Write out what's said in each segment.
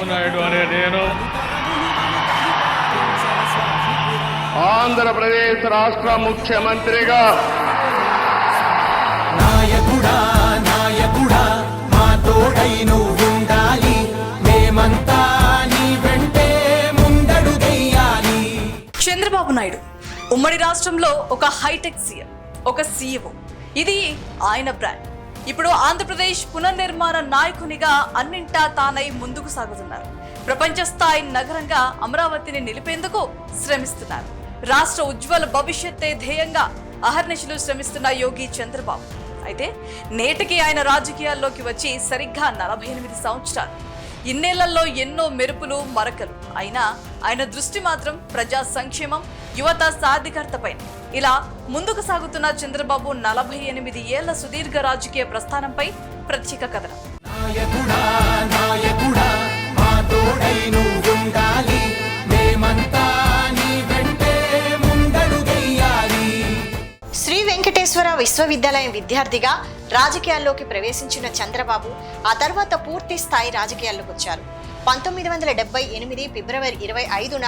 నాయుడు అనే నేను ఆంధ్రప్రదేశ్ రాష్ట్ర ముఖ్యమంత్రిగా నాయకుడా నాయకుడా మా తోడై నువ్వుండాలి, మేమంతా నీ వెంటే ముందడుగెయ్యాలి. చంద్రబాబు నాయుడు ఉమ్మడి రాష్ట్రంలో ఒక హైటెక్ సీఎం, ఒక సీఈఓ. ఇది ఆయన బ్రాండ్. ఇప్పుడు ఆంధ్రప్రదేశ్ పునర్నిర్మాణ నాయకునిగా అన్నింటా తానై ముందుకు సాగుతున్నారు. ప్రపంచ స్థాయి నగరంగా అమరావతిని నిలిపేందుకు శ్రమిస్తున్నారు. రాష్ట్ర ఉజ్వల భవిష్యత్తే ధ్యేయంగా అహర్నిశలు శ్రమిస్తున్న యోగి చంద్రబాబు. అయితే నేటికి ఆయన రాజకీయాల్లోకి వచ్చి సరిగ్గా 48 సంవత్సరాలు. ఇన్నేళ్లలో ఎన్నో మెరుపులు మరకలు అయినా ఆయన దృష్టి మాత్రం ప్రజా సంక్షేమం, యువత సాధికారతపైన. ఇలా ముందుకు సాగుతున్న చంద్రబాబు 48 ఏళ్ల సుదీర్ఘ రాజకీయ ప్రస్థానంపై ప్రత్యేక కథనం. నాయకుడా నాయకుడా మా తోడై నువ్వుండాలి, మేమంతా నీ వెంటే ముందడుగెయ్యాలి. శ్రీ వెంకటేశ్వర విశ్వవిద్యాలయం విద్యార్థిగా రాజకీయాల్లోకి ప్రవేశించిన చంద్రబాబు ఆ తర్వాత పూర్తి స్థాయి రాజకీయాల్లోకి వచ్చారు. 1978 ఫిబ్రవరి 25న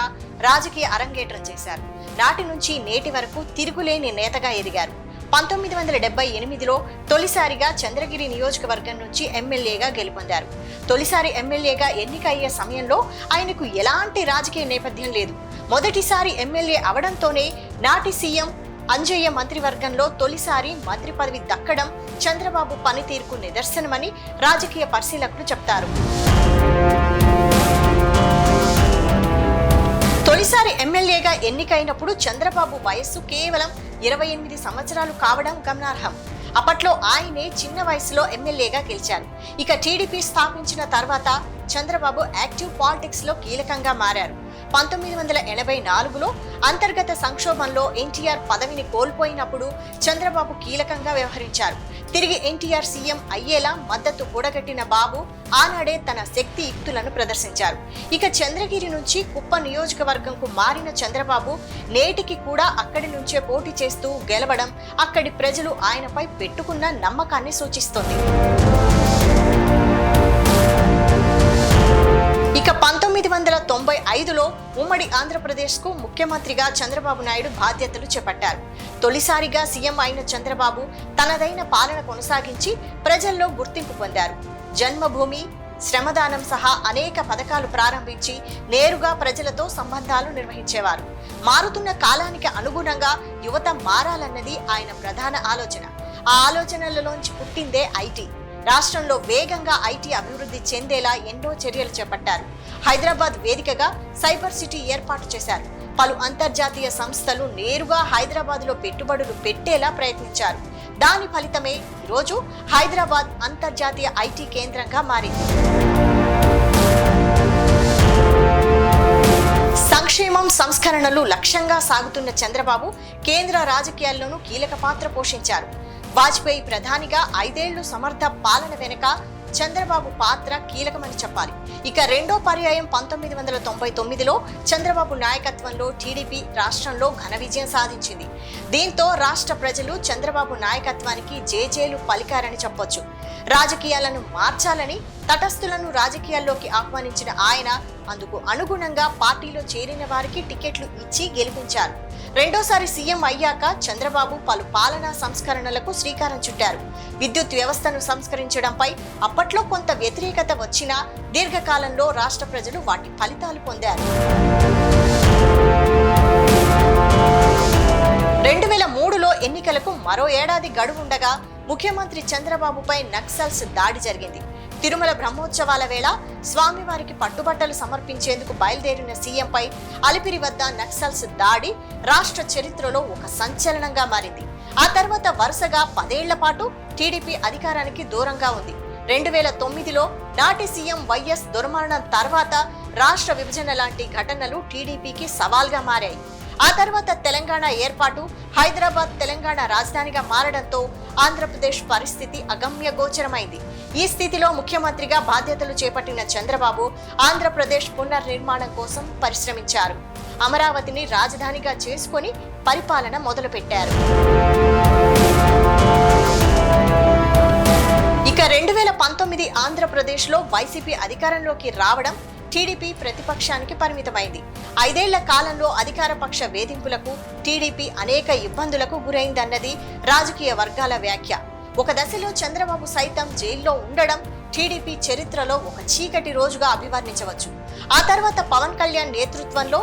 రాజకీయ అరంగేట్రం చేశారు. నాటి నుంచి నేటి వరకు తిరుగులేని నేతగా ఎదిగారు. 1978లో తొలిసారిగా చంద్రగిరి నియోజకవర్గం నుంచి ఎమ్మెల్యేగా గెలుపొందారు. తొలిసారి ఎమ్మెల్యేగా ఎన్నిక అయ్యే సమయంలో ఆయనకు ఎలాంటి రాజకీయ నేపథ్యం లేదు. మొదటిసారి ఎమ్మెల్యే అవడంతోనే నాటి సీఎం అంజయ్య మంత్రివర్గంలో తొలిసారి మంత్రి పదవి దక్కడం చంద్రబాబు పనితీరుకు నిదర్శనమని రాజకీయ పరిశీలకులు చెప్తారు. తొలిసారి ఎమ్మెల్యేగా ఎన్నికైనప్పుడు చంద్రబాబు వయస్సు కేవలం 28 సంవత్సరాలు కావడం గమనార్హం. అప్పట్లో ఆయనే చిన్న వయసులో ఎమ్మెల్యేగా గెలిచారు. ఇక టీడీపీ స్థాపించిన తర్వాత చంద్రబాబు యాక్టివ్ పాలిటిక్స్ లో కీలకంగా మారారు. 1984లో అంతర్గత సంక్షోభంలో ఎన్టీఆర్ పదవిని కోల్పోయినప్పుడు చంద్రబాబు కీలకంగా వ్యవహరించారు. తిరిగి ఎన్టీఆర్ సీఎం అయ్యేలా మద్దతు కూడగట్టిన బాబు ఆనాడే తన శక్తి యుక్తులను ప్రదర్శించారు. ఇక చంద్రగిరి నుంచి కుప్పం నియోజకవర్గంకు మారిన చంద్రబాబు నేటికి కూడా అక్కడి నుంచే పోటీ చేస్తూ గెలవడం అక్కడి ప్రజలు ఆయనపై పెట్టుకున్న నమ్మకాన్ని సూచిస్తోంది. ఇక 1995లో ఉమ్మడి ఆంధ్రప్రదేశ్కు ముఖ్యమంత్రిగా చంద్రబాబు నాయుడు బాధ్యతలు చేపట్టారు. తొలిసారిగా సీఎం అయిన చంద్రబాబు తనదైన పాలన కొనసాగించి ప్రజల్లో గుర్తింపు పొందారు. జన్మభూమి, శ్రమదానం సహా అనేక పథకాలు ప్రారంభించి నేరుగా ప్రజలతో సంబంధాలు నిర్వహించేవారు. మారుతున్న కాలానికి అనుగుణంగా యువత మారాలన్నది ఆయన ప్రధాన ఆలోచన. ఆ ఆలోచనలలోంచి పుట్టిందే ఐటీ. రాష్ట్రంలో వేగంగా ఐటీ అభివృద్ధి చెందేలా ఎన్నో చర్యలు చేపట్టారు. హైదరాబాద్ వేదికగా సైబర్ సిటీ ఏర్పాటు చేశారు. పలు అంతర్జాతీయ సంస్థలు నేరుగా హైదరాబాద్లో పెట్టుబడులు పెట్టేలా ప్రయత్నించారు. దాని ఫలితమే ఈరోజు హైదరాబాద్ అంతర్జాతీయ ఐటీ కేంద్రంగా మారింది. సంక్షేమం, సంస్కరణలు లక్ష్యంగా సాగుతున్న చంద్రబాబు కేంద్ర రాజకీయాల్లోనూ కీలక పాత్ర పోషించారు. వాజ్పేయి ప్రధానిగా 5 ఏళ్లు సమర్థ పాలన వెనుక చంద్రబాబు పాత్ర కీలకమని చెప్పాలి. ఇక రెండో పర్యాయం 1999లో చంద్రబాబు నాయకత్వంలో టీడీపీ రాష్ట్రంలో ఘన విజయం సాధించింది. దీంతో రాష్ట్ర ప్రజలు చంద్రబాబు నాయకత్వానికి జేజేలు పలికారని చెప్పొచ్చు. రాజకీయాలను మార్చాలని తటస్థులను రాజకీయాల్లోకి ఆహ్వానించిన ఆయన అందుకు అనుగుణంగా పార్టీలో చేరిన వారికి టికెట్లు ఇచ్చి గెలిపించారు. రెండోసారి సీఎం అయ్యాక చంద్రబాబు పలు పాలనా సంస్కరణలకు శ్రీకారం చుట్టారు. విద్యుత్ వ్యవస్థను సంస్కరించడంపై అప్పట్లో కొంత వ్యతిరేకత వచ్చినా దీర్ఘకాలంలో రాష్ట్ర ప్రజలు వాటి ఫలితాలు పొందారు. 2003లో ఎన్నికలకు మరో ఏడాది గడువుండగా ముఖ్యమంత్రి చంద్రబాబుపై నక్సల్స్ దాడి జరిగింది. తిరుమల బ్రహ్మోత్సవాల వేళ స్వామివారికి పట్టుబట్టలు సమర్పించేందుకు బయలుదేరిన సీఎంపై అలిపిరి వద్ద నక్సల్స్ దాడి రాష్ట్ర చరిత్రలో ఒక సంచలనంగా మారింది. ఆ తర్వాత వరుసగా 10 ఏళ్ల పాటు టీడీపీ అధికారానికి దూరంగా ఉంది. 2009లో నాటి సీఎం వైఎస్ దుర్మరణం తర్వాత రాష్ట్ర విభజన లాంటి ఘటనలు టీడీపీకి సవాల్గా మారాయి. ఆ తర్వాత తెలంగాణ ఏర్పాటు, హైదరాబాద్ తెలంగాణ రాజధానిగా మారడంతో ఆంధ్రప్రదేశ్ పరిస్థితి అగమ్య గోచరమైంది. ఈ స్థితిలో ముఖ్యమంత్రిగా బాధ్యతలు చేపట్టిన చంద్రబాబు ఆంధ్రప్రదేశ్ పునర్నిర్మాణం కోసం పరిశ్రమించారు. అమరావతిని రాజధానిగా చేసుకొని పరిపాలన మొదలుపెట్టారు. ఇక 2019 ఆంధ్రప్రదేశ్లో వైసీపీ అధికారంలోకి రావడం టీడీపీ ప్రతిపక్షానికి పరిమితమైంది. 5 ఏళ్ల కాలంలో అధికార పక్ష వేధింపులకు టీడీపీ అనేక ఇబ్బందులకు గురైందన్నది రాజకీయ వర్గాల వ్యాఖ్య. ఒక దశలో చంద్రబాబు సైతం జైల్లో ఉండడం టీడీపీ చరిత్రలో ఒక చీకటి రోజుగా అభివర్ణించవచ్చు. ఆ తర్వాత పవన్ కళ్యాణ్ నేతృత్వంలో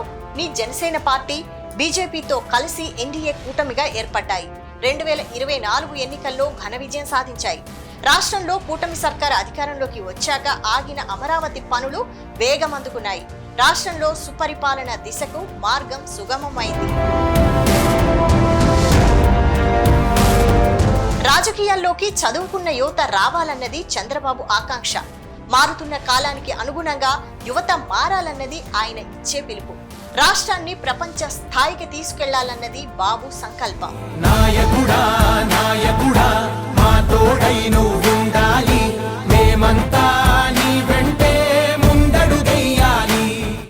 జనసేన పార్టీ బీజేపీతో కలిసి ఎన్డీఏ కూటమిగా ఏర్పడ్డాయి. 2024 ఎన్నికల్లో ఘన విజయం సాధించాయి. రాష్ట్రంలో కూటమి సర్కార్ అధికారంలోకి వచ్చాక ఆగిన అమరావతి పనులు వేగమందుకున్నాయి. రాష్ట్రంలో సుపరిపాలన దిశకు మార్గం సుగమమైంది. రాజకీయాల్లోకి చదువుకున్న యువత రావాలన్నది చంద్రబాబు ఆకాంక్ష. మారుతున్న కాలానికి అనుగుణంగా యువత మారాలన్నది ఆయన ఇచ్చే పిలుపు. రాష్ట్రాన్ని ప్రపంచ స్థాయికి తీసుకెళ్లాలన్నది బాబు సంకల్పం. నాయకుడా నాయకుడా మా తోడై నువ్వుండాలి.